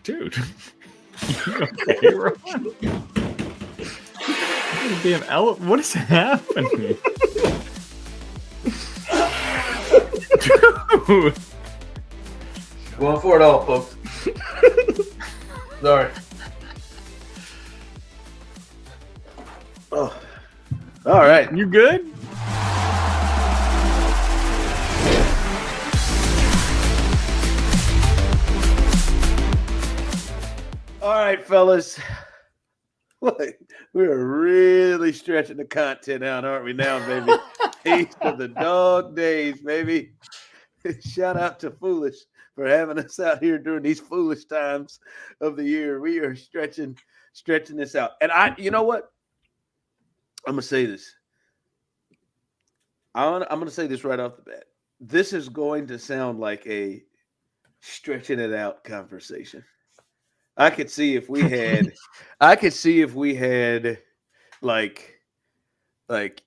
Dude. Okay, Ron? Damn, what is happening? Dude. Going for it all, folks. Sorry. Oh. All right. You good? All right, fellas. We're really stretching the content out, aren't we now, baby? These are the dog days, baby. Shout out to Foolish for having us out here during these foolish times of the year. We are stretching this out. And you know what? I'm going to say this. I'm going to say this right off the bat. This is going to sound like a stretching it out conversation. I could see if we had like,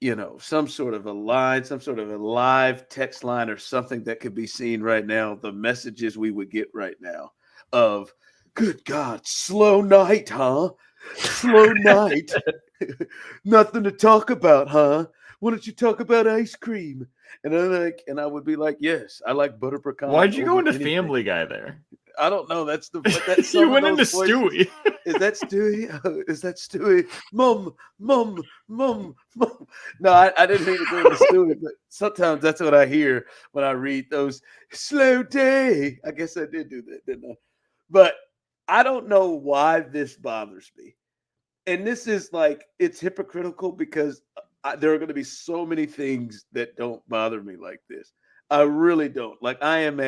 you know, some sort of a line, some sort of a live text line or something that could be seen right now, the messages we would get right now of, good God, slow night, huh? Slow night. Nothing to talk about, huh? Why don't you talk about ice cream? And I would be like, yes, I like butter pecan. Why'd you go into anything. Family Guy there? I don't know. That's You went into Stewie. Is that Stewie? Is that Stewie? Mom. No, I didn't mean to go into Stewie, but sometimes that's what I hear when I read those slow day. I guess I did do that, didn't I? But I don't know why this bothers me. And this is like, it's hypocritical because there are going to be so many things that don't bother me like this. I really don't. Like I am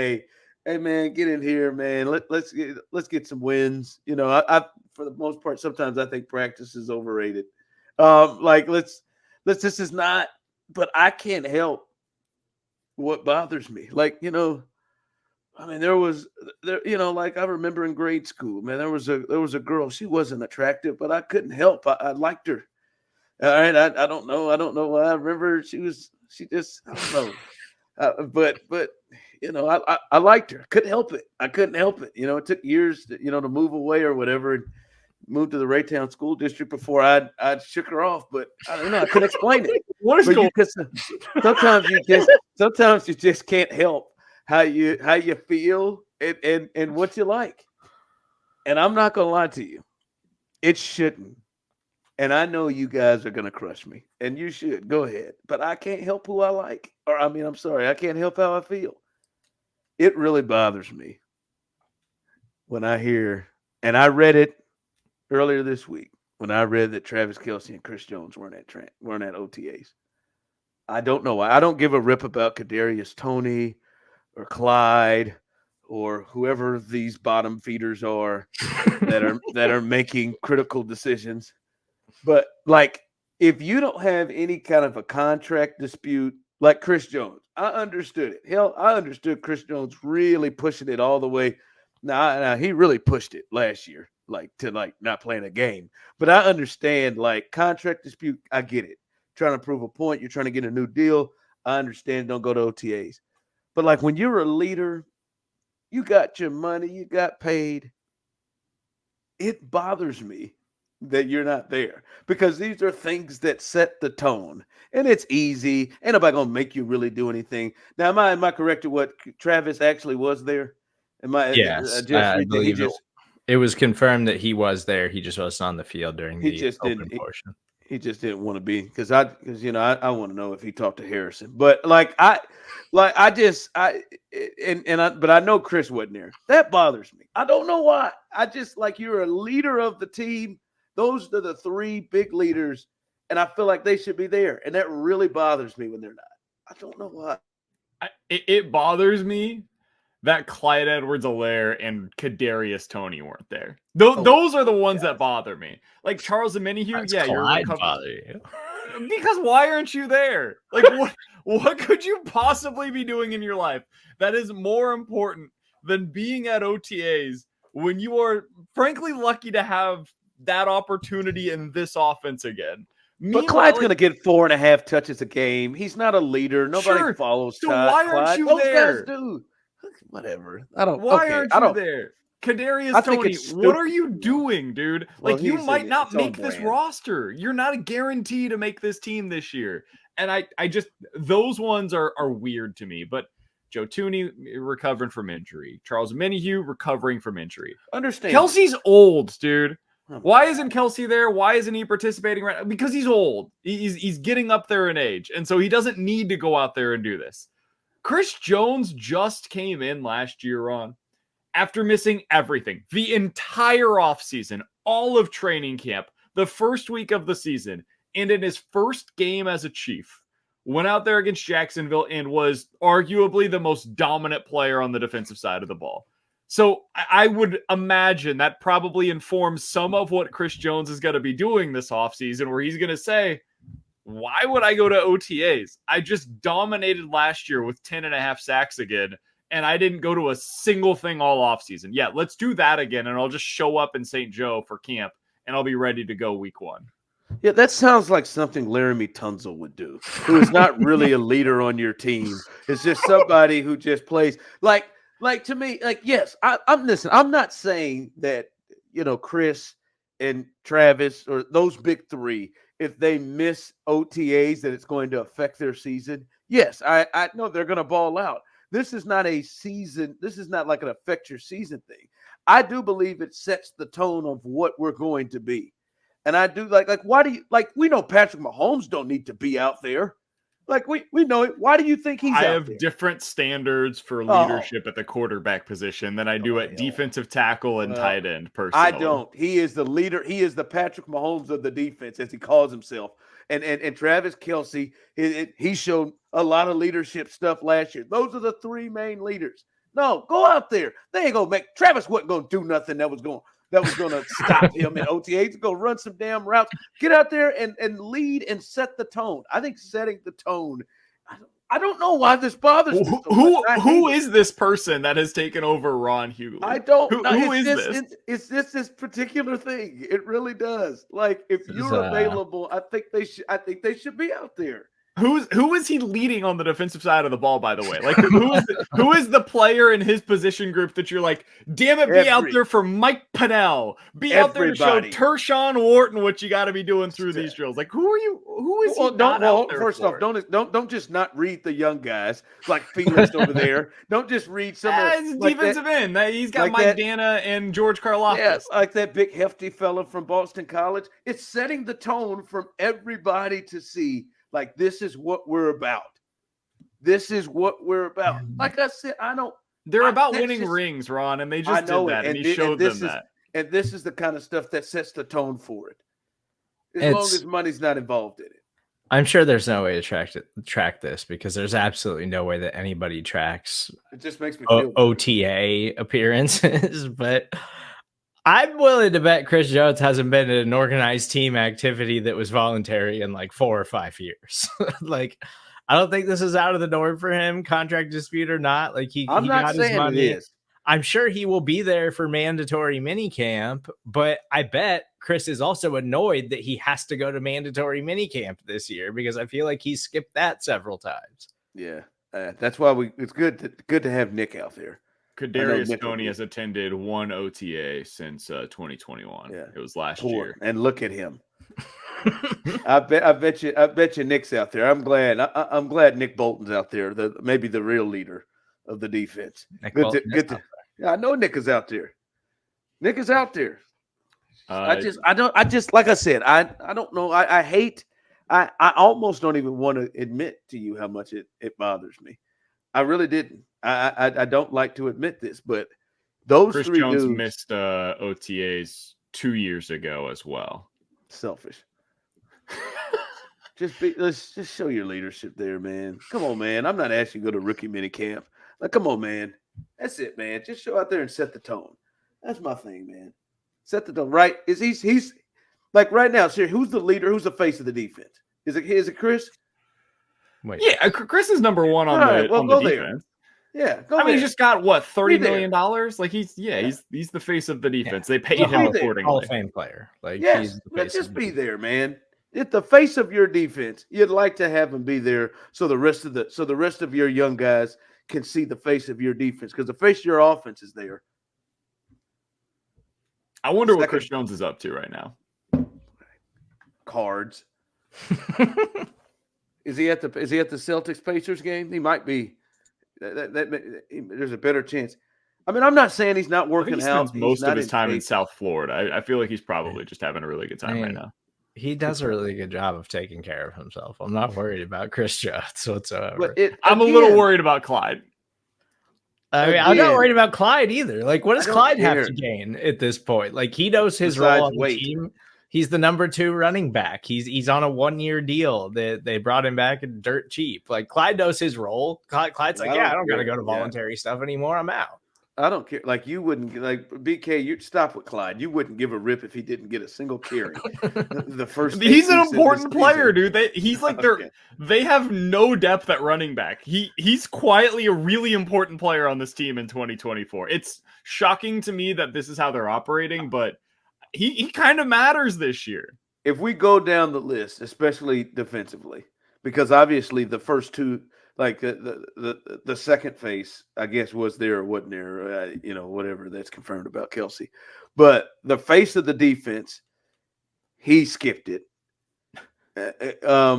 hey man, get in here, man. Let's get some wins. You know, I for the most part, sometimes I think practice is overrated. This is not, but I can't help what bothers me. Like, you know, I mean, you know, like I remember in grade school, man, there was a girl, she wasn't attractive, but I couldn't help. I liked her. All right. I don't know why. I remember she just, I don't know. But you know, I liked her. Couldn't help it. I couldn't help it. You know, it took years to, you know, to move away or whatever and moved to the Raytown School District before I shook her off. But I don't know. I couldn't explain it. What is going on? Sometimes you just can't help how you feel and what you like. And I'm not gonna lie to you. It shouldn't. And I know you guys are going to crush me, and you should. Go ahead. But I can't help who I like. Or, I mean, I'm sorry. I can't help how I feel. It really bothers me when I hear, and I read it earlier this week, when I read that Travis Kelce and Chris Jones weren't at OTAs. I don't know why. I don't give a rip about Kadarius Toney or Clyde or whoever these bottom feeders are that are making critical decisions. But, like, if you don't have any kind of a contract dispute, like Chris Jones, I understood it. Hell, I understood Chris Jones really pushing it all the way. Now he really pushed it last year, to not playing a game. But I understand, like, contract dispute, I get it. Trying to prove a point, you're trying to get a new deal. I understand, don't go to OTAs. But, like, when you're a leader, you got your money, you got paid. It bothers me that you're not there, because these are things that set the tone, and it's easy. Ain't nobody gonna make you really do anything. Now, am I correct to what Travis actually was there? Yes, I believe it was confirmed that he was there. He just wasn't on the field during the open portion. He just didn't want to be, because I want to know if he talked to Harrison. But but I know Chris wasn't there. That bothers me. I don't know why. I just, like, you're a leader of the team. Those are the three big leaders, and I feel like they should be there. And that really bothers me when they're not. I don't know why. It bothers me that Clyde Edwards-Helaire and Kadarius Toney weren't there. Those are the ones that bother me. Like Charles Omenihu, Clyde bother you? Because why aren't you there? Like, what could you possibly be doing in your life that is more important than being at OTAs when you are frankly lucky to have that opportunity in this offense again? But Clyde's going to get 4.5 touches a game. He's not a leader. Nobody follows so Clyde. Why aren't you Those there? guys do. Whatever. I don't. Why aren't you there? Kadarius Toney, what are you doing, dude? Well, like, you might not make brand. this roster. You're not a guarantee to make this team this year. And I just, those ones are weird to me. But Joe Tooney recovering from injury. Charles Minihue recovering from injury. Understand. Kelsey's old, dude. Why isn't Kelsey there? Why isn't he participating right now? Because he's old. He's getting up there in age. And so he doesn't need to go out there and do this. Chris Jones just came in last year, Ron, after missing everything. The entire offseason, all of training camp, the first week of the season, and in his first game as a Chief, went out there against Jacksonville and was arguably the most dominant player on the defensive side of the ball. So I would imagine that probably informs some of what Chris Jones is going to be doing this offseason, where he's going to say, why would I go to OTAs? I just dominated last year with 10.5 sacks again, and I didn't go to a single thing all offseason. Yeah, let's do that again, and I'll just show up in St. Joe for camp, and I'll be ready to go week 1. Yeah, that sounds like something Laramie Tunzel would do, who is not really a leader on your team. It's just somebody who just plays like to me, like, yes, I'm listening. I'm not saying that, Chris and Travis or those big three, if they miss OTAs, that it's going to affect their season. Yes, I know they're going to ball out. This is not a season. This is not like an affect your season thing. I do believe it sets the tone of what we're going to be. And I do why do you we know Patrick Mahomes don't need to be out there. Like we know it. Why do you think he's out there? I have different standards for leadership at the quarterback position than I do at defensive tackle and tight end, personally. I don't. He is the leader. He is the Patrick Mahomes of the defense, as he calls himself. And Travis Kelce, he showed a lot of leadership stuff last year. Those are the 3 main leaders. No, go out there. They ain't gonna Travis wasn't gonna do nothing that was going to stop him in OTAs. Go run some damn routes. Get out there and lead and set the tone. I think setting the tone. I don't know why this bothers me. Who is this person that has taken over Ron Hughley? I don't know. Who is this? It's just this particular thing. It really does. Like, if you're available, I think they should be out there. Who is he leading on the defensive side of the ball, by the way? Like, who is the player in his position group that you're like, damn it, be out there for Mike Pennell. Be out there to show Tershawn Wharton what you got to be doing through these drills. Like, who is he not out there first for? off, don't just not read the young guys like Felix over there. Don't just read some of his defensive end. He's got Mike Dana and George Karlaftis. Yeah, like that big hefty fella from Boston College. It's setting the tone from everybody to see. Like, this is what we're about. This is what we're about. Like I said, They're about winning rings, Ron, and they just did that, and he showed them that. And this is the kind of stuff that sets the tone for it. As long as money's not involved in it. I'm sure there's no way to track this, because there's absolutely no way that anybody tracks it just makes me feel OTA appearances, but I'm willing to bet Chris Jones hasn't been in an organized team activity that was voluntary in like 4 or 5 years. Like, I don't think this is out of the norm for him, contract dispute or not. Like, he got his money. I'm sure he will be there for mandatory minicamp, but I bet Chris is also annoyed that he has to go to mandatory minicamp this year, because I feel like he skipped that several times. Yeah, that's why it's good to have Nick out there. Kadarius Toney has attended 1 OTA since 2021. Yeah. It was last year. And look at him. I bet you Nick's out there. I'm glad Nick Bolton's out there. Maybe the real leader of the defense. I know Nick is out there. Nick is out there. I just like I said, I don't know. I almost don't even want to admit to you how much it bothers me. I really didn't. I don't like to admit this, but those Chris 3 Jones dudes missed OTAs 2 years ago as well. Selfish. Let's just show your leadership there, man. Come on, man. I'm not asking you to go to rookie mini camp. Like, come on, man. That's it, man. Just show out there and set the tone. That's my thing, man. Set the tone. Right? He's like right now, sir, who's the leader? Who's the face of the defense? Is it Chris? Wait. Yeah, Chris is number 1 on the defense. Yeah, he's just got what, $30 million? Like, he's the face of the defense. Yeah. They paid him accordingly. Hall of Fame player. Like, yes, just be there, man. It's the face of your defense. You'd like to have him be there so the rest of your young guys can see the face of your defense, because the face of your offense is there. I wonder what Second- Chris Jones is up to right now. Cards. Is he at the Celtics Pacers game? He might be. There's a better chance. I mean, I'm not saying he's not I working think he out. spends most of his time in shape. South Florida. I feel like he's probably just having a really good time right now. He does a really good job of taking care of himself. I'm not worried about Chris Jones whatsoever. But I'm a little worried about Clyde. I mean, I'm not worried about Clyde either. Like, what does Clyde have to gain at this point? Like, he knows his role on the team. He's the number 2 running back. He's on a 1-year deal. They brought him back dirt cheap. Like, Clyde knows his role. Clyde's like, I don't got to go to voluntary stuff anymore. I'm out. I don't care. Like, you wouldn't, like, BK, you'd stop with Clyde. You wouldn't give a rip if he didn't get a single carry. The first, he's an important player, dude. He's like they have no depth at running back. He's quietly a really important player on this team in 2024. It's shocking to me that this is how they're operating, but he kind of matters this year. If we go down the list, especially defensively, because obviously the first two, like the second face, I guess, was there or wasn't there, whatever that's confirmed about Kelsey. But the face of the defense, he skipped it.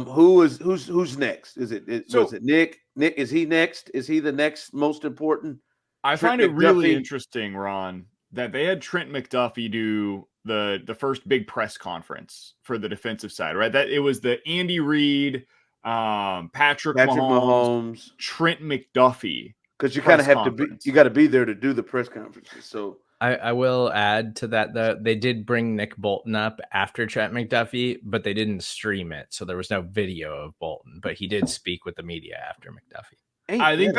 Who's next? Was it Nick? Nick, is he next? Is he the next most important? I find it really interesting, Ron, that they had Trent McDuffie do the first big press conference for the defensive side, right? That it was the Andy Reid, Patrick Mahomes, Trent McDuffie. Because you kind of have to be, you got to be there to do the press conferences. So I will add to that, though, they did bring Nick Bolton up after Trent McDuffie, but they didn't stream it, so there was no video of Bolton. But he did speak with the media after McDuffie. I think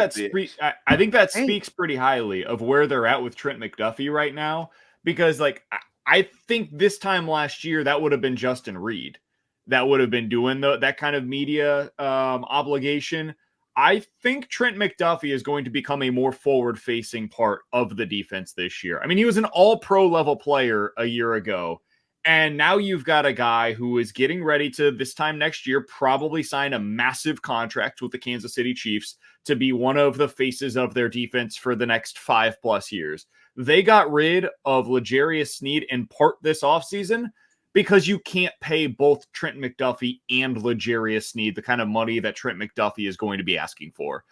that speaks pretty highly of where they're at with Trent McDuffie right now, because I think this time last year that would have been Justin Reed that would have been doing that kind of media obligation. I think Trent McDuffie is going to become a more forward-facing part of the defense this year. I mean, he was an all-pro level player a year ago, and now you've got a guy who is getting ready to, this time next year, probably sign a massive contract with the Kansas City Chiefs to be one of the faces of their defense for the next 5+ years. They got rid of L'Jarius Sneed in part this offseason because you can't pay both Trent McDuffie and L'Jarius Sneed the kind of money that Trent McDuffie is going to be asking for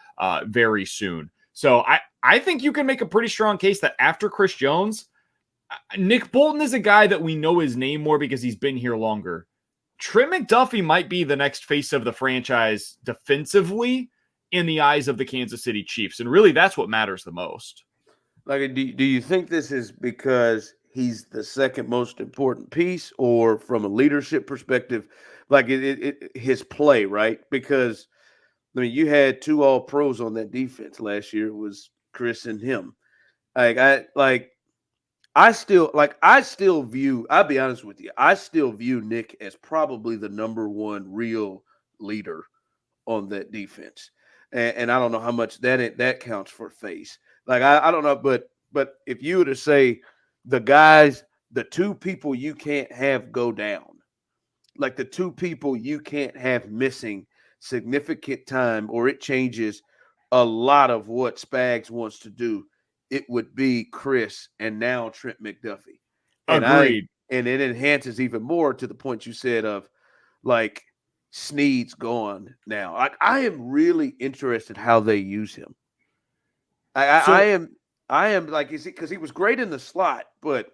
very soon. So I think you can make a pretty strong case that after Chris Jones, Nick Bolton is a guy that we know his name more because he's been here longer. Trent McDuffie might be the next face of the franchise defensively in the eyes of the Kansas City Chiefs. And really, that's what matters the most. Like, do you think this is because he's the second most important piece, or from a leadership perspective, like his play, right? Because, I mean, you had 2 All-Pros on that defense last year. It was Chris and him. I still view, I'll be honest with you, I still view Nick as probably the number 1 real leader on that defense. And I don't know how much that counts for face. Like, I don't know, but if you were to say the guys, the 2 people you can't have go down, like the 2 people you can't have missing significant time, or it changes a lot of what Spags wants to do, it would be Chris and now Trent McDuffie. Agreed. And it enhances even more to the point you said of, like, Sneed's gone now. I am really interested how they use him. I am like, is it because he was great in the slot, but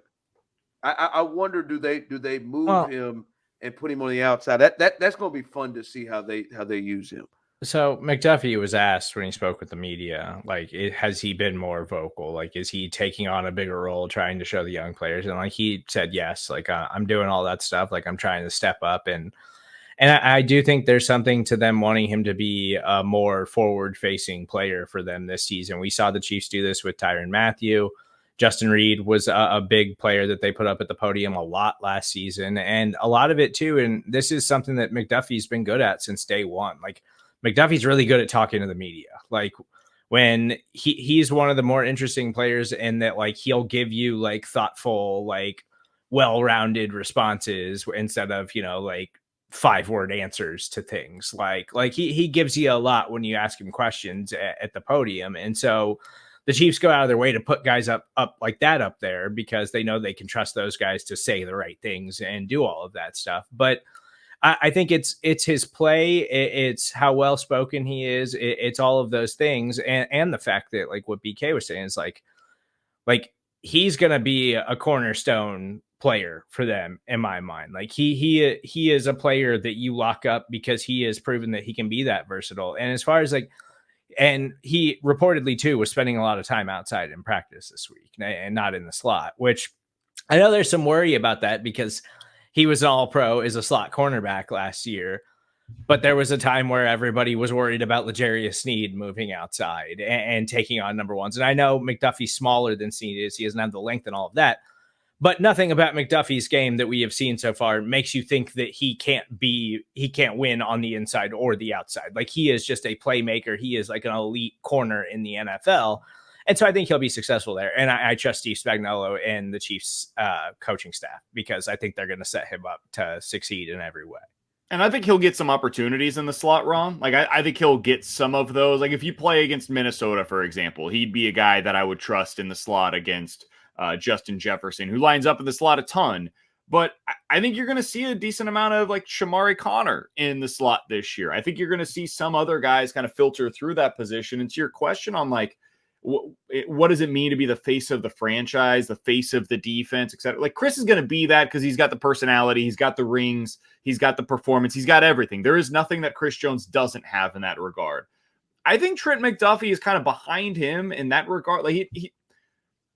I wonder, do they move him and put him on the outside? That's going to be fun to see how they use him. So McDuffie was asked when he spoke with the media, like, has he been more vocal? Like, is he taking on a bigger role, trying to show the young players? And like, he said, yes, like, I'm doing all that stuff. Like, I'm trying to step up. And I do think there's something to them wanting him to be a more forward-facing player for them this season. We saw the Chiefs do this with Tyrann Mathieu. Justin Reed was a big player that they put up at the podium a lot last season. And a lot of it, too, and this is something that McDuffie's been good at since day one. Like, McDuffie's really good at talking to the media. Like, when he's one of the more interesting players in that, like, he'll give you, like, thoughtful, like, well-rounded responses instead of, like, 5-word answers to things. Like he gives you a lot when you ask him questions at the podium. And so the Chiefs go out of their way to put guys up like that up there because they know they can trust those guys to say the right things and do all of that stuff. But I think it's his play, it's how well spoken he is, it's all of those things, and the fact that, like what BK was saying, is like he's gonna be a cornerstone player for them in my mind. Like he is a player that you lock up because he has proven that he can be that versatile. And as far as like, and he reportedly too was spending a lot of time outside in practice this week and not in the slot, which I know there's some worry about that because he was an all-pro as a slot cornerback last year, but there was a time where everybody was worried about L'Jarius Sneed moving outside and taking on number ones. And I know McDuffie's smaller than Sneed is. He doesn't have the length and all of that, but nothing about McDuffie's game that we have seen so far makes you think that he can't win on the inside or the outside. Like, he is just a playmaker. He is like an elite corner in the NFL. And so I think he'll be successful there. And I trust Steve Spagnuolo and the Chiefs coaching staff because I think they're going to set him up to succeed in every way. And I think he'll get some opportunities in the slot, Ron. Like, I think he'll get some of those. Like, if you play against Minnesota, for example, he'd be a guy that I would trust in the slot against Justin Jefferson, who lines up in the slot a ton. But I think you're going to see a decent amount of, like, Shamari Connor in the slot this year. I think you're going to see some other guys kind of filter through that position. And to your question on, like, what does it mean to be the face of the franchise, the face of the defense, etc.? Like, Chris is going to be that because he's got the personality, he's got the rings, he's got the performance, he's got everything. There is nothing that Chris Jones doesn't have in that regard. I think Trent McDuffie is kind of behind him in that regard. Like,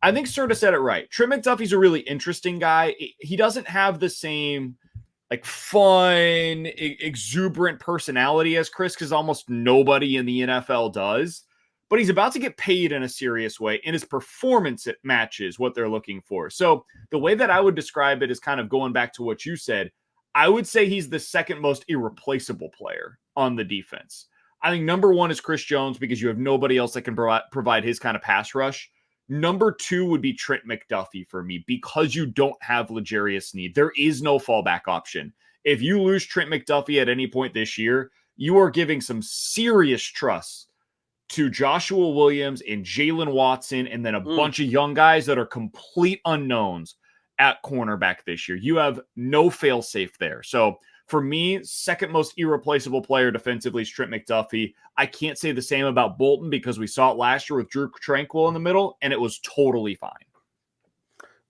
I think Serda said it right. Trent McDuffie's a really interesting guy. He doesn't have the same like fun, exuberant personality as Chris, because almost nobody in the NFL does. But he's about to get paid in a serious way, and his performance it matches what they're looking for. So the way that I would describe it is kind of going back to what you said. I would say he's the second most irreplaceable player on the defense. I think number one is Chris Jones because you have nobody else that can provide his kind of pass rush. Number two would be Trent McDuffie for me because you don't have L'Jarius Sneed. There is no fallback option. If you lose Trent McDuffie at any point this year, you are giving some serious trust to Joshua Williams and Jalen Watson, and then a bunch of young guys that are complete unknowns at cornerback this year. You have no fail-safe there. So for me, second most irreplaceable player defensively is Trent McDuffie. I can't say the same about Bolton because we saw it last year with Drew Tranquill in the middle, and it was totally fine.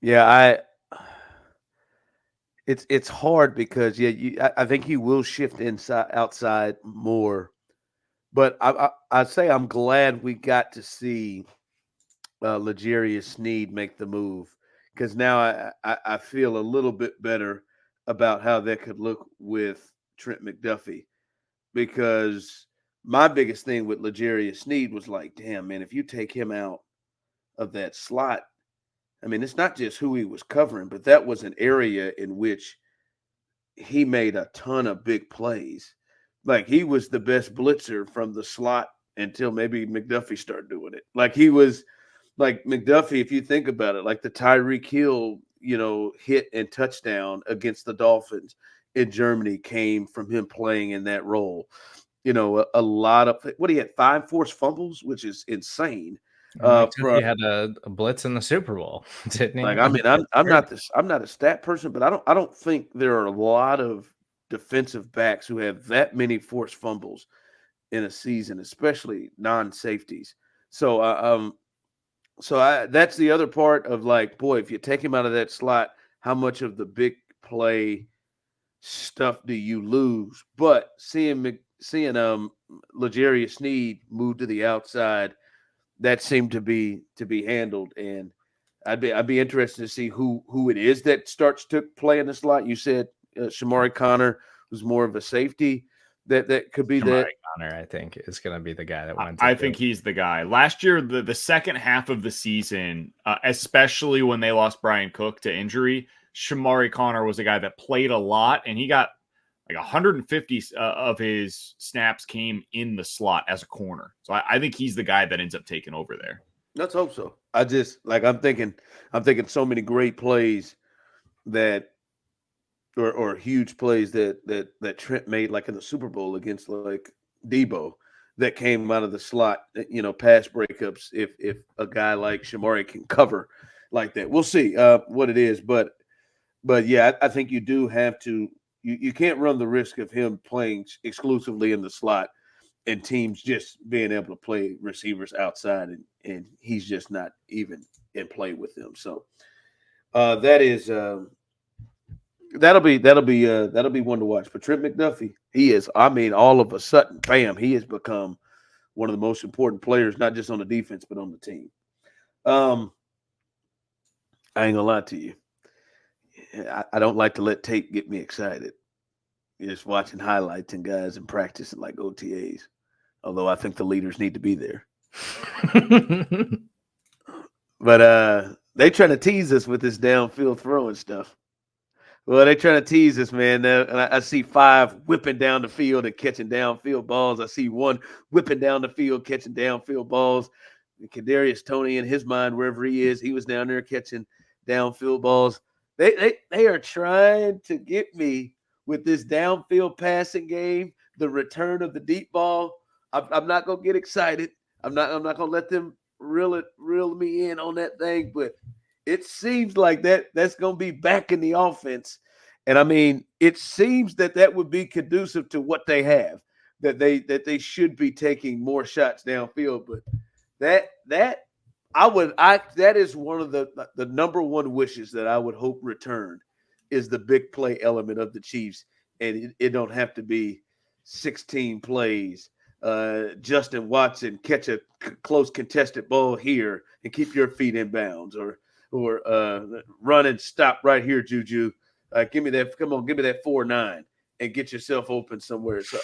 Yeah, it's hard because I think he will shift outside more. But I say I'm glad we got to see L'Jarius Sneed make the move because now I feel a little bit better about how that could look with Trent McDuffie, because my biggest thing with L'Jarius Sneed was like, damn, man, if you take him out of that slot, I mean, it's not just who he was covering, but that was an area in which he made a ton of big plays. Like, he was the best blitzer from the slot until maybe McDuffie started doing it. Like, he was like McDuffie, if you think about it, like the Tyreek Hill, hit and touchdown against the Dolphins in Germany came from him playing in that role. A lot of what he had 5 forced fumbles, which is insane. He had a blitz in the Super Bowl, didn't he? Like, I mean, I'm not a stat person, but I don't think there are a lot of defensive backs who have that many forced fumbles in a season, especially non-safeties. So, that's the other part of, like, boy, if you take him out of that slot, how much of the big play stuff do you lose? But seeing L'Jarius Sneed move to the outside, that seemed to be handled, and I'd be interested to see who it is that starts to play in the slot. You said Shamari Connor was more of a safety. That could be Shamari Connor, I think, is going to be the guy that went. I think he's the guy. Last year, the second half of the season, especially when they lost Brian Cook to injury, Shamari Connor was a guy that played a lot, and he got like 150 of his snaps came in the slot as a corner. So I think he's the guy that ends up taking over there. Let's hope so. I just I'm thinking so many great plays that or huge plays that Trent made, like in the Super Bowl against like Debo. that came out of the slot, pass breakups. If a guy like Shamari can cover like that, we'll see what it is. But yeah, I think you do have to. You can't run the risk of him playing exclusively in the slot and teams just being able to play receivers outside, and he's just not even in play with them. So that is that'll be one to watch. But Trent McDuffie, he is. I mean, all of a sudden, bam, he has become one of the most important players, not just on the defense but on the team. I ain't gonna lie to you. I don't like to let tape get me excited. Just watching highlights and guys in practice and like OTAs. Although I think the leaders need to be there. But they trying to tease us with this downfield throwing stuff. Well, they trying to tease us, man. And I see 5 whipping down the field and catching downfield balls. I see 1 whipping down the field, catching downfield balls. And Kadarius Toney, in his mind, wherever he is, he was down there catching downfield balls. They are trying to get me with this downfield passing game, the return of the deep ball. I'm not gonna get excited. I'm not gonna let them reel me in on that thing, but it seems like that's gonna be back in the offense. And I mean, it seems that would be conducive to what they have, that they should be taking more shots downfield. But that is one of the number one wishes that I would hope returned is the big play element of the Chiefs. And it don't have to be 16 plays. Justin Watson catch a close contested ball here and keep your feet in bounds, or run and stop right here, Juju. Give me that 4-9 and get yourself open somewhere. So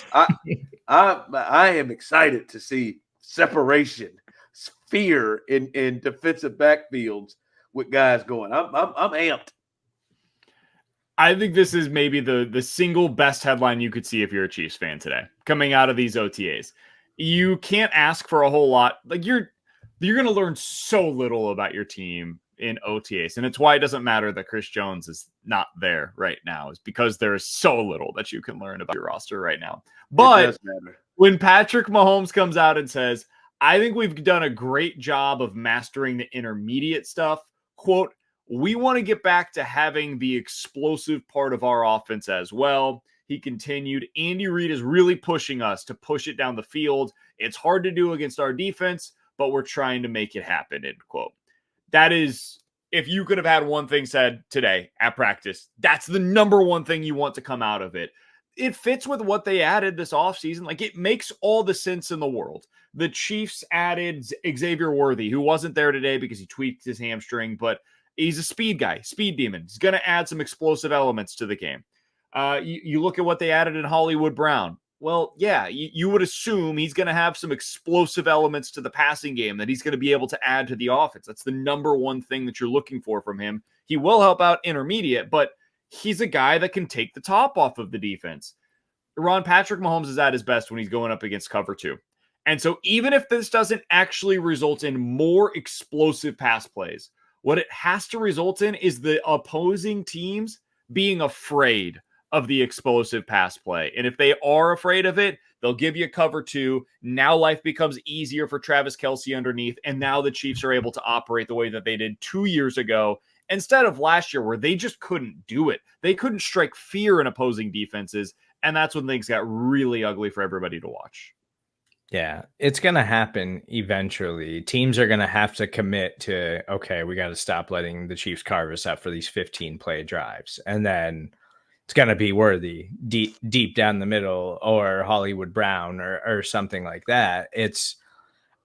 I am excited to see separation, fear in defensive backfields with guys going. I'm amped. I think this is maybe the single best headline you could see if you're a Chiefs fan today, coming out of these OTAs. You can't ask for a whole lot. Like you're going to learn so little about your team in OTAs, and it's why it doesn't matter that Chris Jones is not there right now, is because there is so little that you can learn about your roster right now. But when Patrick Mahomes comes out and says, I think we've done a great job of mastering the intermediate stuff, quote, we want to get back to having the explosive part of our offense as well. He continued, Andy Reid is really pushing us to push it down the field. It's hard to do against our defense, but we're trying to make it happen, end quote. That is, if you could have had one thing said today at practice, that's the number one thing you want to come out of it. It fits with what they added this offseason. Like, it makes all the sense in the world. The Chiefs added Xavier Worthy, who wasn't there today because he tweaked his hamstring, but he's a speed guy, speed demon. He's going to add some explosive elements to the game. You look at what they added in Hollywood Brown. Well, yeah, you would assume he's going to have some explosive elements to the passing game that he's going to be able to add to the offense. That's the number one thing that you're looking for from him. He will help out intermediate, but he's a guy that can take the top off of the defense. Patrick Mahomes is at his best when he's going up against cover 2. And so even if this doesn't actually result in more explosive pass plays, what it has to result in is the opposing teams being afraid of the explosive pass play. And if they are afraid of it, they'll give you cover 2. Now life becomes easier for Travis Kelce underneath. And now the Chiefs are able to operate the way that they did 2 years ago, instead of last year where they just couldn't do it. They couldn't strike fear in opposing defenses. And that's when things got really ugly for everybody to watch. Yeah, it's going to happen eventually. Teams are going to have to commit to, okay, we got to stop letting the Chiefs carve us up for these 15 play drives. And then it's going to be Worthy deep down the middle, or Hollywood Brown or something like that.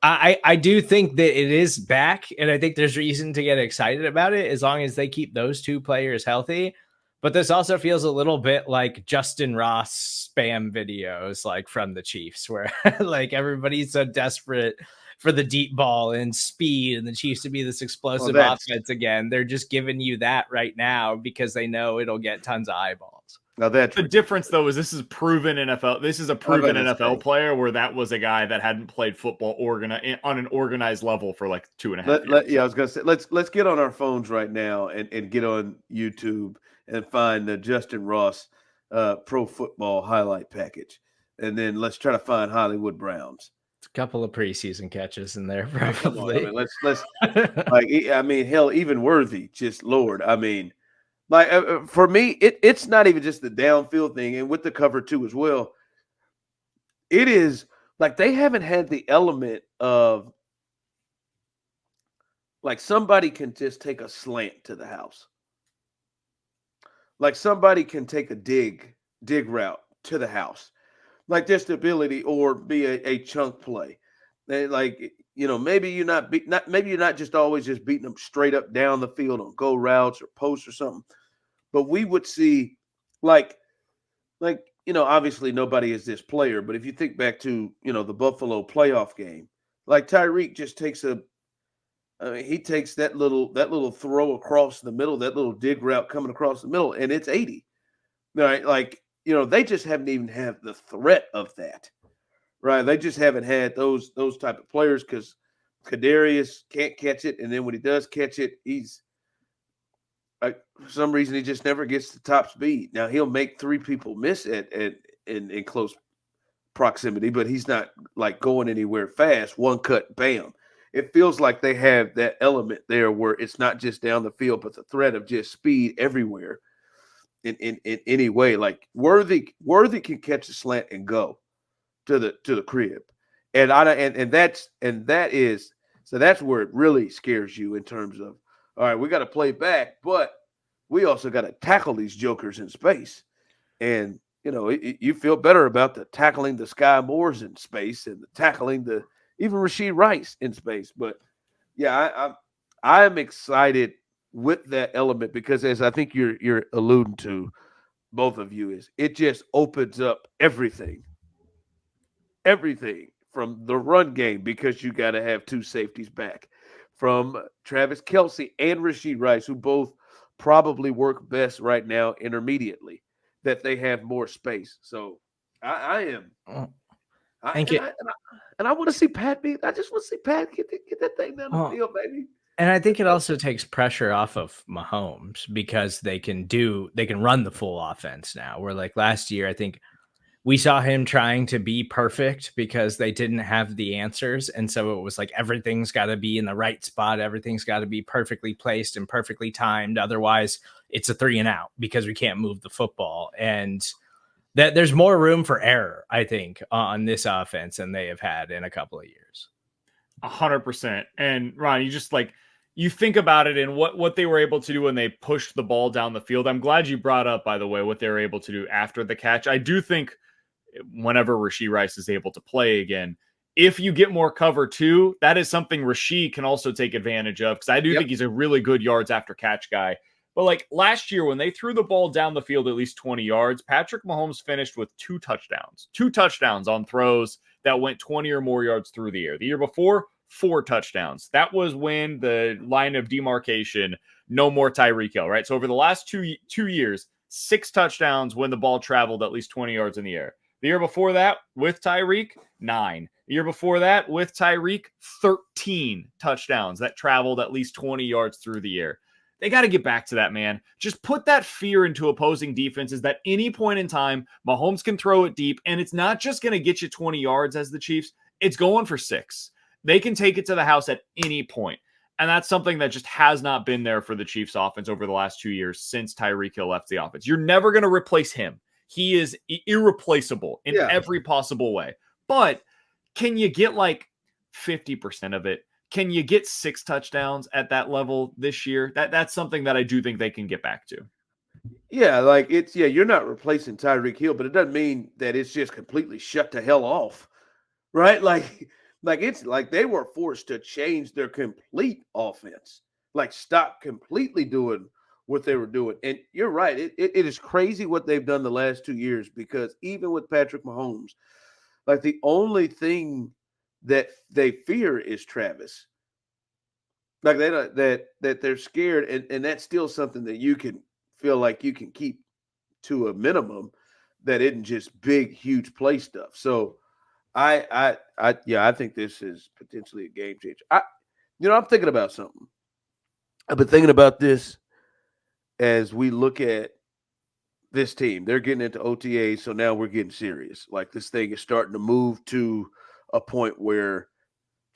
I do think that it is back, and I think there's reason to get excited about it as long as they keep those 2 players healthy. But this also feels a little bit like Justin Ross spam videos, like from the Chiefs, where like everybody's so desperate for the deep ball and speed and the Chiefs to be this explosive offense again. They're just giving you that right now because they know it'll get tons of eyeballs. Now that's the difference, though, is this is proven NFL. This is a proven NFL player, where that was a guy that hadn't played football on an organized level for like 2.5 years. Yeah, I was gonna say let's get on our phones right now and get on YouTube and find the Justin Ross pro football highlight package and then let's try to find Hollywood Browns. A couple of preseason catches in there, Come on, probably. I mean, let's like, I mean, hell, even Worthy, just Lord, I mean, like for me, it's not even just the downfield thing, and with the cover too as well. It is like they haven't had the element of like somebody can just take a slant to the house, like somebody can take a dig route to the house, like just the ability or be a chunk play. They like, you know, maybe you're not just always just beating them straight up down the field on go routes or posts or something. But we would see like you know, obviously nobody is this player, but if you think back to, you know, the Buffalo playoff game, like Tyreek just takes he takes that little throw across the middle, that little dig route coming across the middle, and it's 80. Right? Like, you know, they just haven't even had the threat of that. Right? They just haven't had those type of players because Kadarius can't catch it, and then when he does catch it, he's like for some reason he just never gets the top speed. Now he'll make three people miss in close proximity, but he's not like going anywhere fast. One cut, bam. It feels like they have that element there where it's not just down the field, but the threat of just speed everywhere in any way. Like Worthy can catch a slant and go to the crib. And that is so that's where it really scares you in terms of, all right, we got to play back, but we also got to tackle these jokers in space. And you know, you feel better about the tackling the Sky Moores in space and the tackling the even Rashid Rice in space. But yeah, I'm excited with that element because as I think you're alluding to, both of you, is it just opens up everything from the run game because you got to have two safeties back, from Travis Kelce and Rashid Rice, who both probably work best right now intermediately, that they have more space. So I am. And I want to see Pat be. I just want to see Pat get that thing down the field, baby. And I think it also takes pressure off of Mahomes because they can run the full offense now. Where like last year, I think we saw him trying to be perfect because they didn't have the answers. And so it was like, everything's got to be in the right spot. Everything's got to be perfectly placed and perfectly timed. Otherwise it's a 3 and out because we can't move the football. And that there's more room for error, I think, on this offense than they have had in a couple of years. 100%. And Ron, you just like, you think about it and what they were able to do when they pushed the ball down the field. I'm glad you brought up, by the way, what they were able to do after the catch. I do think whenever Rashid Rice is able to play again, if you get more cover too, that is something Rashid can also take advantage of, because I do think he's a really good yards after catch guy. But like last year, when they threw the ball down the field at least 20 yards, Patrick Mahomes finished with 2 touchdowns on throws that went 20 or more yards through the air. The year before, 4 touchdowns. That was when the line of demarcation, no more Tyreek Hill, right? So over the last two years, 6 touchdowns when the ball traveled at least 20 yards in the air. The year before that, with Tyreek, 9. The year before that, with Tyreek, 13 touchdowns that traveled at least 20 yards through the air. They got to get back to that, man. Just put that fear into opposing defenses that any point in time, Mahomes can throw it deep, and it's not just going to get you 20 yards as the Chiefs. It's going for 6. They can take it to the house at any point. And that's something that just has not been there for the Chiefs offense over the last 2 years since Tyreek Hill left the offense. You're never going to replace him. He is irreplaceable in every possible way. But can you get like 50% of it? Can you get 6 touchdowns at that level this year? That's something that I do think they can get back to. Yeah, like you're not replacing Tyreek Hill, but it doesn't mean that it's just completely shut the hell off. Right? Like it's like they were forced to change their complete offense. Like stop completely doing what they were doing. And you're right. It is crazy what they've done the last 2 years, because even with Patrick Mahomes, like the only thing that they fear is Travis. Like they don't, that they're scared, and that's still something that you can feel like you can keep to a minimum, that isn't just big, huge play stuff. So I think this is potentially a game changer. I'm thinking about something. I've been thinking about this as we look at this team. They're getting into OTA, so now we're getting serious. Like this thing is starting to move to a point where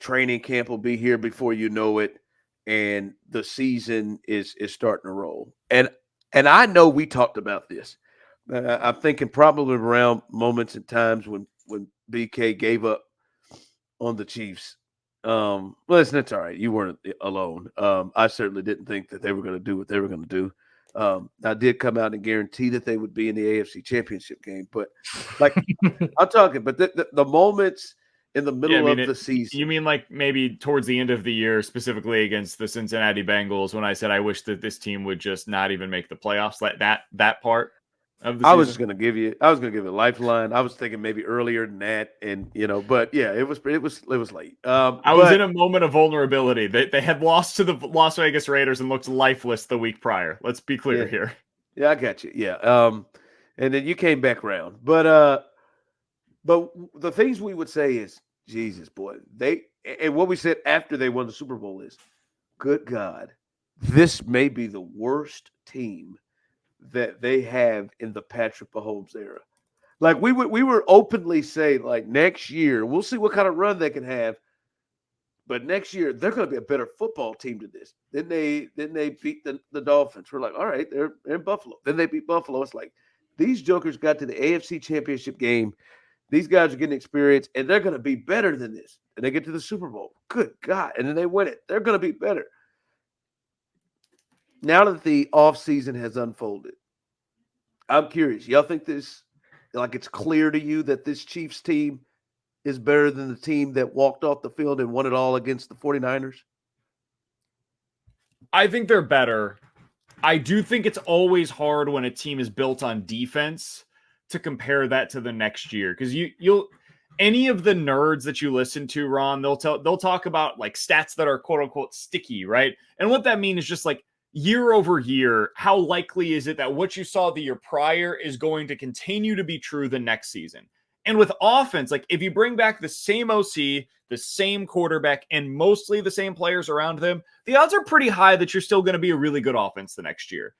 training camp will be here before you know it, and the season is starting to roll. And I know we talked about this. I'm thinking probably around moments and times when BK gave up on the Chiefs. Listen, it's all right. You weren't alone. I certainly didn't think that they were going to do what they were going to do. I did come out and guarantee that they would be in the AFC Championship game, but like I'm talking, but the moments in the middle of the season. You mean like maybe towards the end of the year, specifically against the Cincinnati Bengals, when I said I wish that this team would just not even make the playoffs? Like that part of the season? I was going to give you a lifeline. I was thinking maybe earlier than that, and but yeah, it was late. I was in a moment of vulnerability. They had lost to the Las Vegas Raiders and looked lifeless the week prior. Let's be clear here. Yeah, I got you. Yeah. And then you came back around, but the things we would say is, Jesus, boy, and what we said after they won the Super Bowl is, good God, this may be the worst team that they have in the Patrick Mahomes era. Like we were openly saying, like next year, we'll see what kind of run they can have. But next year, they're going to be a better football team than this. Then they beat the Dolphins. We're like, all right, they're in Buffalo. Then they beat Buffalo. It's like these jokers got to the AFC Championship game. These guys are getting experience, and they're going to be better than this. And they get to the Super Bowl. Good God. And then they win it. They're going to be better. Now that the offseason has unfolded, I'm curious. Y'all think this, like it's clear to you that this Chiefs team is better than the team that walked off the field and won it all against the 49ers? I think they're better. I do think it's always hard when a team is built on defense to compare that to the next year, because you'll any of the nerds that you listen to, Ron, they'll talk about like stats that are quote unquote sticky, right? And what that means is just like year over year, how likely is it that what you saw the year prior is going to continue to be true the next season? And with offense, like if you bring back the same OC, the same quarterback, and mostly the same players around them, the odds are pretty high that you're still going to be a really good offense the next year.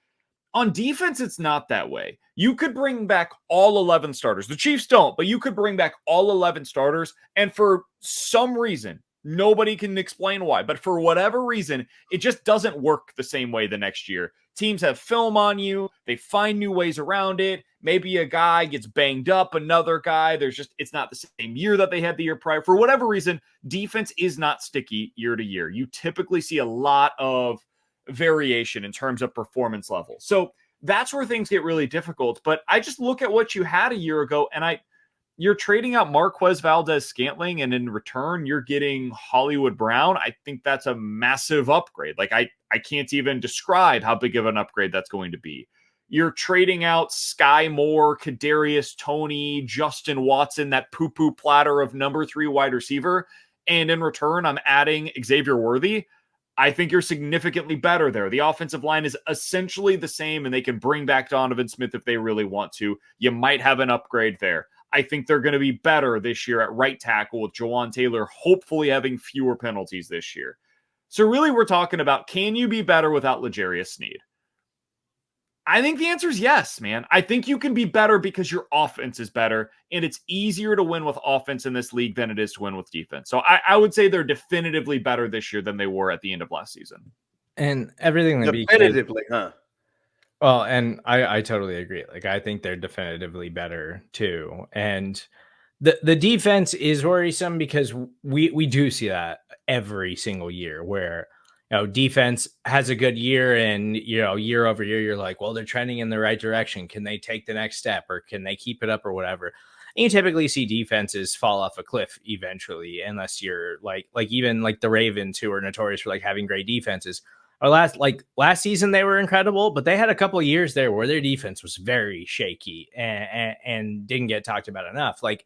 On defense, it's not that way. You could bring back all 11 starters. The Chiefs don't, but you could bring back all 11 starters, and for some reason, nobody can explain why, but for whatever reason, it just doesn't work the same way the next year. Teams have film on you. They find new ways around it. Maybe a guy gets banged up, another guy. It's not the same year that they had the year prior. For whatever reason, defense is not sticky year to year. You typically see a lot of variation in terms of performance level. So that's where things get really difficult. But I just look at what you had a year ago, and you're trading out Marquez Valdez-Scantling, and in return, you're getting Hollywood Brown. I think that's a massive upgrade. Like I can't even describe how big of an upgrade that's going to be. You're trading out Sky Moore, Kadarius Toney, Justin Watson, that poo-poo platter of number 3 wide receiver. And in return, I'm adding Xavier Worthy. I think you're significantly better there. The offensive line is essentially the same, and they can bring back Donovan Smith if they really want to. You might have an upgrade there. I think they're going to be better this year at right tackle with Jawan Taylor hopefully having fewer penalties this year. So really we're talking about, can you be better without L'Jarius Sneed? I think the answer is yes, man. I think you can be better because your offense is better, and it's easier to win with offense in this league than it is to win with defense. So I would say they're definitively better this year than they were at the end of last season. And everything that definitively, huh? Well, and I totally agree. Like, I think they're definitively better too. And the defense is worrisome because we do see that every single year where, defense has a good year, and, year over year, you're like, well, they're trending in the right direction. Can they take the next step, or can they keep it up, or whatever? And you typically see defenses fall off a cliff eventually, unless you're like even like the Ravens, who are notorious for like having great defenses. Or last season, they were incredible, but they had a couple of years there where their defense was very shaky and didn't get talked about enough. Like,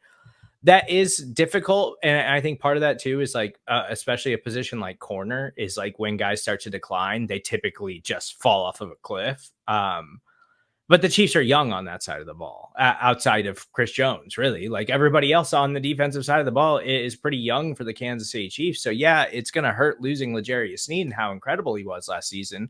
that is difficult. And I think part of that too is like, especially a position like corner, is like when guys start to decline, they typically just fall off of a cliff. But the Chiefs are young on that side of the ball, outside of Chris Jones, really. Like, everybody else on the defensive side of the ball is pretty young for the Kansas City Chiefs. So yeah, it's going to hurt losing L'Jarius Sneed and how incredible he was last season.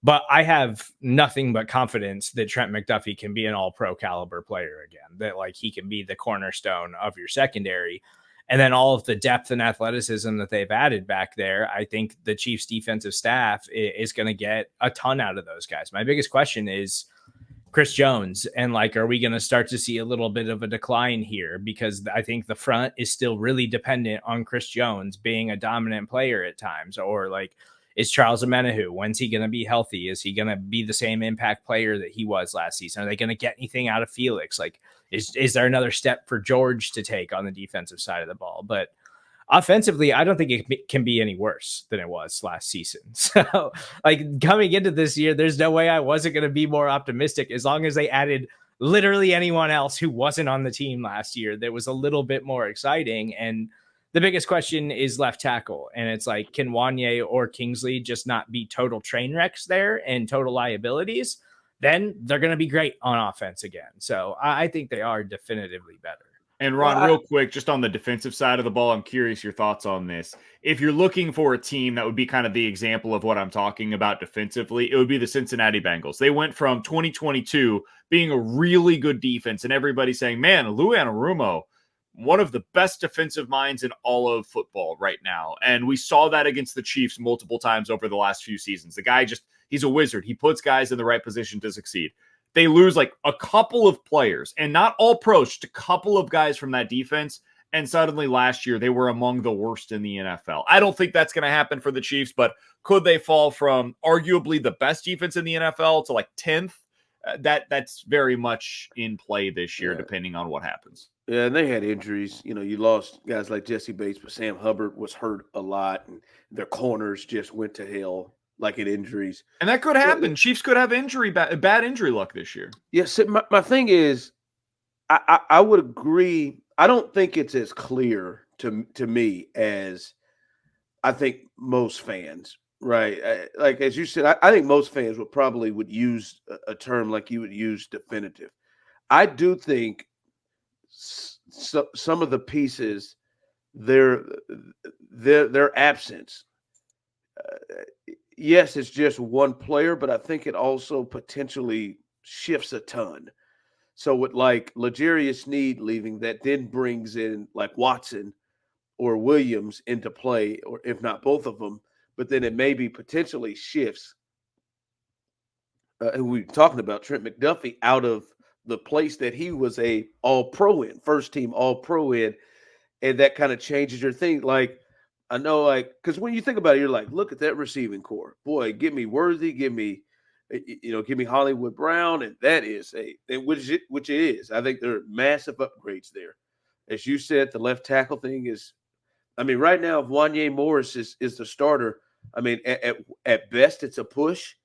But I have nothing but confidence that Trent McDuffie can be an all-pro caliber player again, that like he can be the cornerstone of your secondary. And then all of the depth and athleticism that they've added back there, I think the Chiefs defensive staff is going to get a ton out of those guys. My biggest question is Chris Jones. And like, are we going to start to see a little bit of a decline here? Because I think the front is still really dependent on Chris Jones being a dominant player at times. Or like, is Charles Omenihu, when's he going to be healthy? Is he going to be the same impact player that he was last season? Are they going to get anything out of Felix? Like, is there another step for George to take on the defensive side of the ball? But offensively, I don't think it can be any worse than it was last season. So, like, coming into this year, there's no way I wasn't going to be more optimistic as long as they added literally anyone else who wasn't on the team last year that was a little bit more exciting. And the biggest question is left tackle. And it's like, can Wanye or Kingsley just not be total train wrecks there and total liabilities? Then they're going to be great on offense again. So I think they are definitively better. And Ron, real quick, just on the defensive side of the ball, I'm curious your thoughts on this. If you're looking for a team that would be kind of the example of what I'm talking about defensively, it would be the Cincinnati Bengals. They went from 2022 being a really good defense and everybody saying, man, Lou Anarumo, one of the best defensive minds in all of football right now. And we saw that against the Chiefs multiple times over the last few seasons. The guy he's a wizard. He puts guys in the right position to succeed. They lose like a couple of players, and not all pros, just a couple of guys from that defense. And suddenly last year, they were among the worst in the NFL. I don't think that's going to happen for the Chiefs, but could they fall from arguably the best defense in the NFL to like 10th? That's very much in play this year, depending on what happens. Yeah, and they had injuries. You know, you lost guys like Jesse Bates, but Sam Hubbard was hurt a lot, and their corners just went to hell, like in injuries. And that could happen. Chiefs could have bad injury luck this year. Yes, my thing is, I would agree. I don't think it's as clear to me as I think most fans, right? Like as you said, I think most fans would use a term like you would use definitive. I do think some of the pieces, their absence. Yes, it's just one player, but I think it also potentially shifts a ton. So with like L'Jarius Sneed leaving, that then brings in like Watson or Williams into play, or if not both of them, but then it maybe potentially shifts. And we're talking about Trent McDuffie out of the place that he was a all-pro in, first team all-pro in, and that kind of changes your thing. Like, I know, like, because when you think about it, you're like, look at that receiving core. Boy, give me Worthy, give me Hollywood Brown, and that is which it is. I think there are massive upgrades there. As you said, the left tackle thing is, I mean, right now, if Wanye Morris is the starter, I mean, at best, it's a push.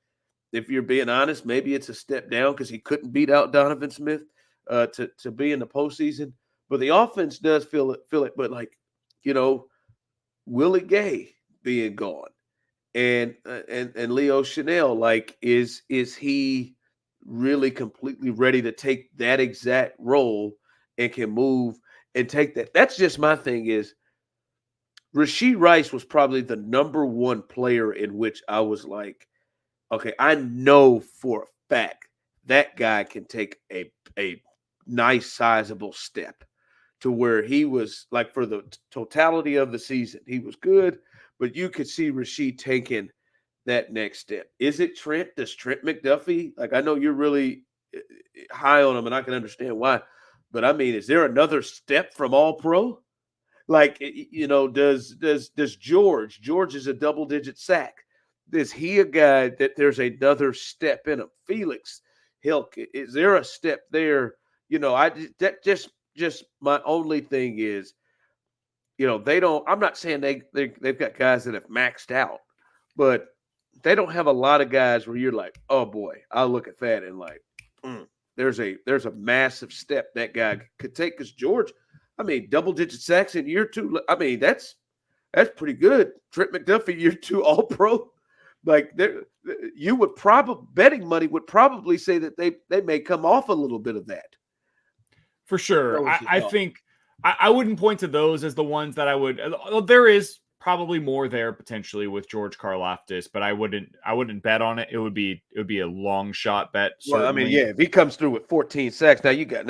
If you're being honest, maybe it's a step down because he couldn't beat out Donovan Smith to be in the postseason. But the offense does feel it. But like, Willie Gay being gone, and Leo Chanel, like, is he really completely ready to take that exact role and can move and take that? That's just my thing. Is Rashee Rice was probably the number one player in which I was like, okay, I know for a fact that guy can take a nice sizable step to where he was like, for the totality of the season, he was good, but you could see Rashee taking that next step. Is it Trent? Does Trent McDuffie, like, I know you're really high on him and I can understand why, but I mean, is there another step from all pro? Like, does George is a double-digit sack. Is he a guy that there's another step in him? Felix Hilk, is there a step there? Just my only thing is, they don't. I'm not saying they've got guys that have maxed out, but they don't have a lot of guys where you're like, oh boy, I'll look at that and like, there's a massive step that guy could take. Because George, I mean, double-digit sacks in year two. I mean, that's pretty good. Trent McDuffie, year two All-Pro. Like, you would probably, betting money would probably say that they may come off a little bit of that. For sure. I think I wouldn't point to those as the ones that I would. There is probably more there potentially with George Karlaftis, but I wouldn't bet on it. It would be a long shot bet. Well, I mean, Certainly. yeah, if he comes through with 14 sacks, now you got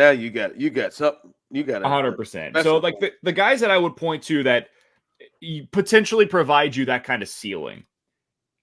something. You got 100%. So special like point. the guys that I would point to that potentially provide you that kind of ceiling.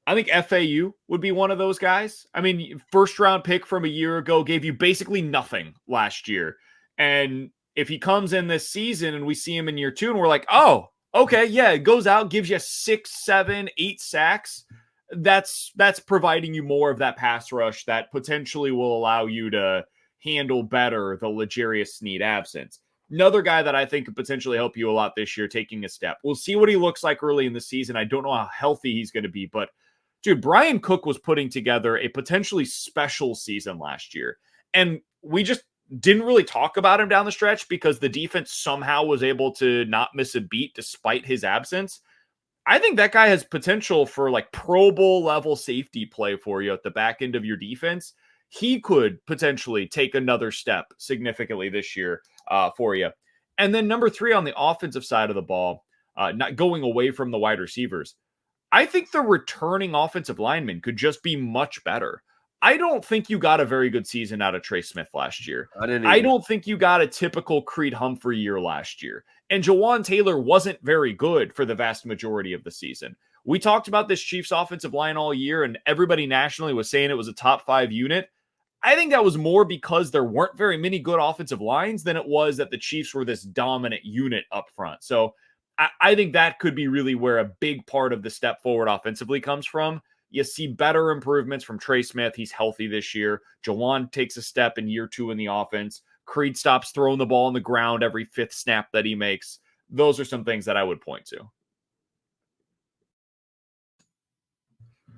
I think FAU would be one of those guys. I mean, first round pick from a year ago gave you basically nothing last year. And if he comes in this season and we see him in year 2 and we're like, oh, okay, yeah, it goes out, gives you 6, 7, 8 sacks. That's providing you more of that pass rush that potentially will allow you to handle better the L'Jarius Sneed absence. Another guy that I think could potentially help you a lot this year, taking a step. We'll see what he looks like early in the season. I don't know how healthy he's going to be, but dude, Brian Cook was putting together a potentially special season last year. And we just didn't really talk about him down the stretch because the defense somehow was able to not miss a beat despite his absence. I think that guy has potential for like Pro Bowl level safety play for you at the back end of your defense. He could potentially take another step significantly this year for you. And then number 3 on the offensive side of the ball, not going away from the wide receivers. I think the returning offensive lineman could just be much better. I don't think you got a very good season out of Trey Smith last year. I don't think you got a typical Creed Humphrey year last year. And Jawan Taylor wasn't very good for the vast majority of the season. We talked about this Chiefs offensive line all year, and everybody nationally was saying it was a top 5 unit. I think that was more because there weren't very many good offensive lines than it was that the Chiefs were this dominant unit up front. So I think that could be really where a big part of the step forward offensively comes from. You see better improvements from Trey Smith. He's healthy this year. Jawan takes a step in year 2 in the offense. Creed stops throwing the ball on the ground every 5th snap that he makes. Those are some things that I would point to.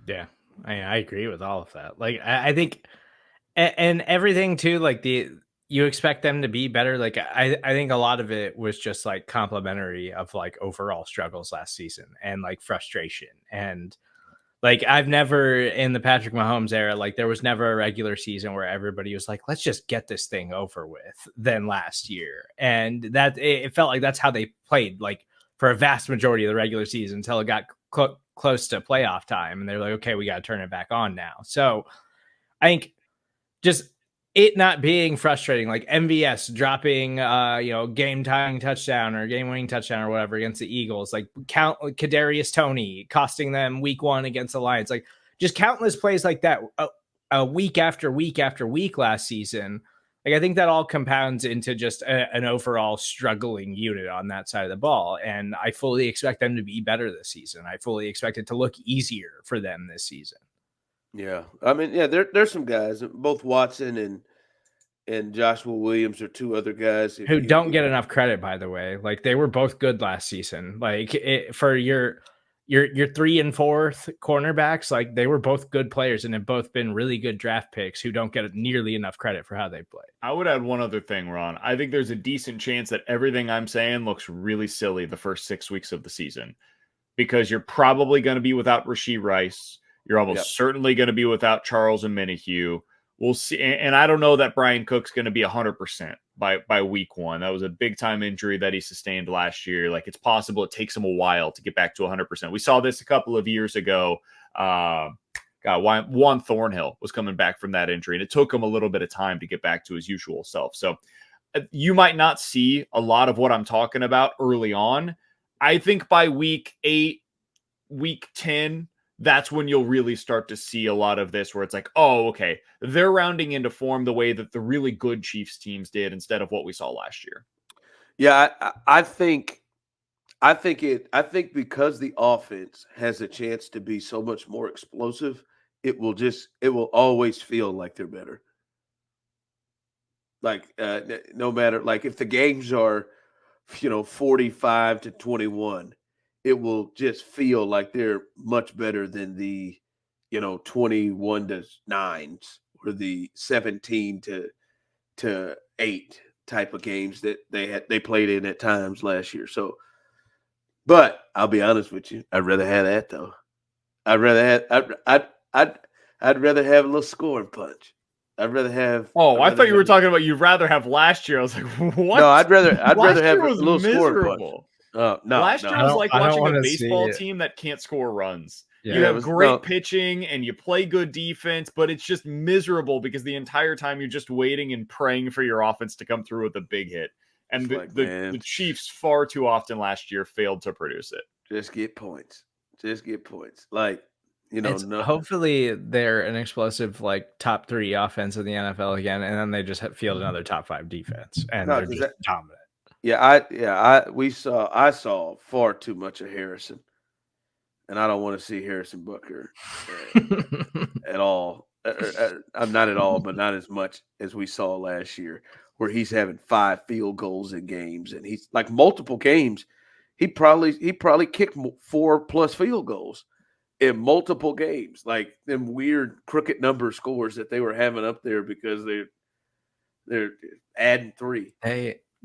Yeah, I agree with all of that. Like, I think, and everything too, like you expect them to be better. Like, I think a lot of it was just like complimentary of like overall struggles last season and like frustration. And like, I've never in the Patrick Mahomes era, like there was never a regular season where everybody was like, let's just get this thing over with than last year. And that it felt like that's how they played like for a vast majority of the regular season until it got close to playoff time. And they're like, okay, we got to turn it back on now. So I think just it not being frustrating, like MVS dropping, game tying touchdown or game winning touchdown or whatever against the Eagles, like Kadarius Toney costing them week 1 against the Lions, like just countless plays like that, week after week after week last season. Like I think that all compounds into just an overall struggling unit on that side of the ball, and I fully expect them to be better this season. I fully expect it to look easier for them this season. Yeah, I mean, yeah, there's some guys, both Watson and Joshua Williams are 2 other guys who don't get enough credit, by the way. Like they were both good last season. Like for your 3 and 4th cornerbacks, like they were both good players and have both been really good draft picks who don't get nearly enough credit for how they play. I would add one other thing, Ron. I think there's a decent chance that everything I'm saying looks really silly the first 6 weeks of the season because you're probably going to be without Rashee Rice. You're almost certainly going to be without Charles and Minihue. We'll see. And I don't know that Brian Cook's going to be 100% by week 1. That was a big time injury that he sustained last year. Like it's possible it takes him a while to get back to 100%. We saw this a couple of years ago. Juan Thornhill was coming back from that injury, and it took him a little bit of time to get back to his usual self. So you might not see a lot of what I'm talking about early on. I think by week 8, week 10, that's when you'll really start to see a lot of this where it's like, oh, okay, they're rounding into form the way that the really good Chiefs teams did instead of what we saw last year. Yeah, I think because the offense has a chance to be so much more explosive, it will always feel like they're better. Like no matter, like if the games are 45-21, it will just feel like they're much better than the 21-9s or the 17-8 type of games that they played in at times last year. So, but I'll be honest with you, I'd rather have that though. I'd rather have a little scoring punch. I'd rather have. Oh, I thought you were talking about you'd rather have last year. I was like, what? No, I'd rather last have year a was little scoring punch. miserable. No, Last year no. was like I don't watching a wanna see baseball it. team that can't score runs. Yeah. You Yeah, it have was- great no. pitching and you play good defense, but it's just miserable because the entire time you're just waiting and praying for your offense to come through with a big hit. And the Chiefs far too often last year failed to produce it. Just get points. Like, you know, Hopefully they're an explosive like top 3 offense in the NFL again, and then they just field another top 5 defense, and No, they're 'cause just dominant. I saw far too much of Harrison, and I don't want to see Harrison Butker at all. I'm not at all, but not as much as we saw last year, where he's having 5 field goals in games, and he's like multiple games. He probably kicked 4+ field goals in multiple games, like them weird crooked number scores that they were having up there because they're adding 3.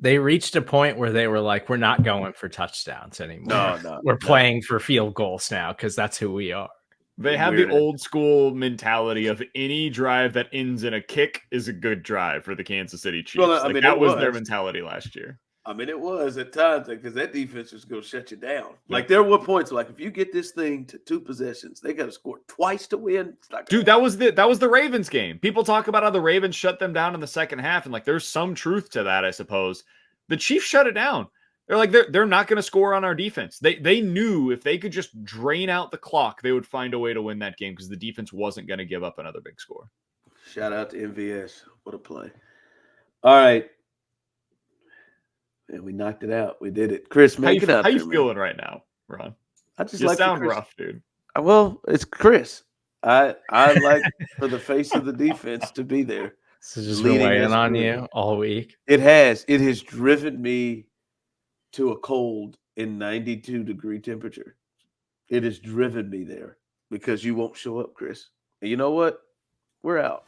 They reached a point where they were like, we're not going for touchdowns anymore. No, we're playing for field goals now because that's who we are. They have the old school mentality of any drive that ends in a kick is a good drive for the Kansas City Chiefs. Well, I mean, that was their mentality last year. I mean, it was at times because that defense was going to shut you down. Like there were points like if you get this thing to 2 possessions, they got to score twice to win. Dude, that was the Ravens game. People talk about how the Ravens shut them down in the second half, and like there's some truth to that, I suppose. The Chiefs shut it down. They're like they're not going to score on our defense. They knew if they could just drain out the clock, they would find a way to win that game because the defense wasn't going to give up another big score. Shout out to MVS. What a play. All right. And we knocked it out. We did it. Chris, make it up. How you feeling right now, Ron? I just you like sound rough, dude. Well, it's Chris. I like for the face of the defense to be there. So just been waiting on you all week. It has driven me to a cold in 92-degree temperature. It has driven me there because you won't show up, Chris. And you know what? We're out.